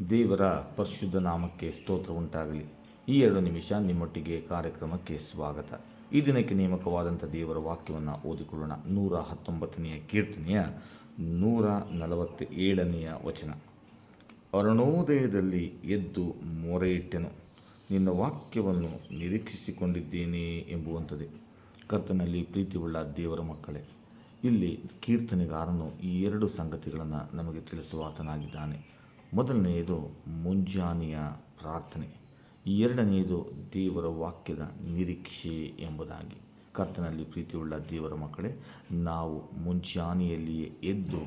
ದೇವರ ಪರಿಶುದ್ಧ ನಾಮಕ್ಕೆ ಸ್ತೋತ್ರ ಉಂಟಾಗಲಿ. ಈ 2 ನಿಮಿಷ ನಿಮ್ಮೊಟ್ಟಿಗೆ ಕಾರ್ಯಕ್ರಮಕ್ಕೆ ಸ್ವಾಗತ. ಈ ದಿನಕ್ಕೆ ನೇಮಕವಾದಂಥ ದೇವರ ವಾಕ್ಯವನ್ನು ಓದಿಕೊಳ್ಳೋಣ. 119ನೇ ಕೀರ್ತನೆಯ 147ನೇ ವಚನ. ಅರುಣೋದಯದಲ್ಲಿ ಎದ್ದು ಮೊರೆಯಿಟ್ಟೆನು, ನಿನ್ನ ವಾಕ್ಯವನ್ನು ನಿರೀಕ್ಷಿಸಿಕೊಂಡಿದ್ದೇನೆ ಎಂಬುವಂಥದ್ದೇ. ಕರ್ತನಲ್ಲಿ ಪ್ರೀತಿಯುಳ್ಳ ದೇವರ ಮಕ್ಕಳೇ, ಇಲ್ಲಿ ಕೀರ್ತನೆಗಾರನು ಈ 2 ಸಂಗತಿಗಳನ್ನು ನಮಗೆ ತಿಳಿಸುವ ಆತನಾಗಿದ್ದಾನೆ. ಮೊದಲನೆಯದು ಮುಂಜಾನೆಯ ಪ್ರಾರ್ಥನೆ, ಎರಡನೆಯದು ದೇವರ ವಾಕ್ಯದ ನಿರೀಕ್ಷೆ ಎಂಬುದಾಗಿ. ಕರ್ತನಲ್ಲಿ ಪ್ರೀತಿಯುಳ್ಳ ದೇವರ ಮಕ್ಕಳೇ, ನಾವು ಮುಂಜಾನೆಯಲ್ಲಿಯೇ ಎದ್ದು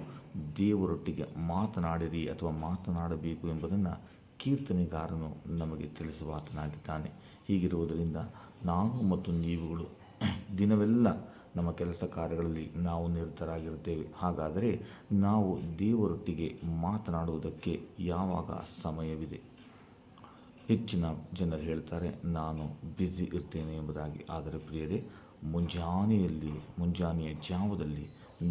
ದೇವರೊಟ್ಟಿಗೆ ಮಾತನಾಡಿರಿ ಅಥವಾ ಮಾತನಾಡಬೇಕು ಎಂಬುದನ್ನು ಕೀರ್ತನೆಗಾರನು ನಮಗೆ ತಿಳಿಸುವ ಆತನಾಗಿದ್ದಾನೆ. ಹೀಗಿರುವುದರಿಂದ ನಾನು ಮತ್ತು ನೀವುಗಳು ದಿನವೆಲ್ಲ ನಮ್ಮ ಕೆಲಸ ಕಾರ್ಯಗಳಲ್ಲಿ ನಾವು ನಿರತರಾಗಿರುತ್ತೇವೆ. ಹಾಗಾದರೆ ನಾವು ದೇವರೊಟ್ಟಿಗೆ ಮಾತನಾಡುವುದಕ್ಕೆ ಯಾವಾಗ ಸಮಯವಿದೆ? ಹೆಚ್ಚಿನ ಜನರು ಹೇಳ್ತಾರೆ, ನಾನು ಬ್ಯುಸಿ ಇರ್ತೇನೆ ಎಂಬುದಾಗಿ. ಆದರೆ ಪ್ರಿಯರೇ, ಮುಂಜಾನೆಯ ಜಾವದಲ್ಲಿ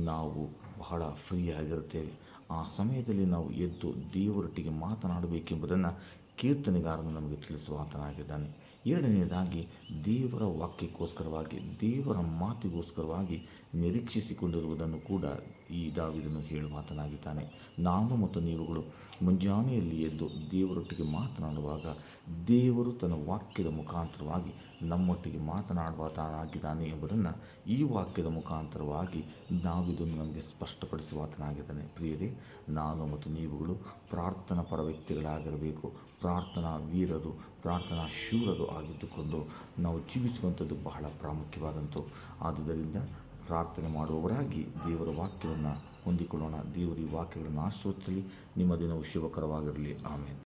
ನಾವು ಬಹಳ ಫ್ರೀಯಾಗಿರುತ್ತೇವೆ. ಆ ಸಮಯದಲ್ಲಿ ನಾವು ಎದ್ದು ದೇವರೊಟ್ಟಿಗೆ ಮಾತನಾಡಬೇಕೆಂಬುದನ್ನು ಕೀರ್ತನೆಗಾರನು ನಮಗೆ ತಿಳಿಸುವ ಆತನಾಗಿದ್ದಾನೆ. ಎರಡನೆಯದಾಗಿ, ದೇವರ ವಾಕ್ಯಕ್ಕೋಸ್ಕರವಾಗಿ, ದೇವರ ಮಾತಿಗೋಸ್ಕರವಾಗಿ ನಿರೀಕ್ಷಿಸಿಕೊಂಡಿರುವುದನ್ನು ಕೂಡ ಈ ದಾವೀದನು ಹೇಳುವ ಆತನಾಗಿದ್ದಾನೆ. ನಾನು ಮತ್ತು ನೀವುಗಳು ಮುಂಜಾನೆಯಲ್ಲಿ ಎದ್ದು ದೇವರೊಟ್ಟಿಗೆ ಮಾತನಾಡುವಾಗ ದೇವರು ತನ್ನ ವಾಕ್ಯದ ಮುಖಾಂತರವಾಗಿ ನಮ್ಮೊಟ್ಟಿಗೆ ಮಾತನಾಡುವ ಆತನಾಗಿದ್ದಾನೆ ಎಂಬುದನ್ನು ಈ ವಾಕ್ಯದ ಮುಖಾಂತರವಾಗಿ ದಾವೀದನು ನಮಗೆ ಸ್ಪಷ್ಟಪಡಿಸುವ ಆತನಾಗಿದ್ದಾನೆ. ಪ್ರಿಯರೇ, ನಾನು ಮತ್ತು ನೀವುಗಳು ಪ್ರಾರ್ಥನಾ ಪರ ವ್ಯಕ್ತಿಗಳಾಗಿರಬೇಕು. ಪ್ರಾರ್ಥನಾ ವೀರರು, ಪ್ರಾರ್ಥನಾ ಶೂರರು ಆಗಿದ್ದುಕೊಂಡು ನಾವು ಜೀವಿಸುವಂಥದ್ದು ಬಹಳ ಪ್ರಾಮುಖ್ಯವಾದಂಥವು. ಆದುದರಿಂದ ಪ್ರಾರ್ಥನೆ ಮಾಡುವವರಾಗಿ ದೇವರ ವಾಕ್ಯವನ್ನು ಹೊಂದಿಕೊಳ್ಳೋಣ. ದೇವರ ಈ ವಾಕ್ಯಗಳನ್ನು ಆಶೀರ್ವದಿಸಲಿ. ನಿಮ್ಮ ದಿನವು ಶುಭಕರವಾಗಿರಲಿ. ಆಮೇನ್.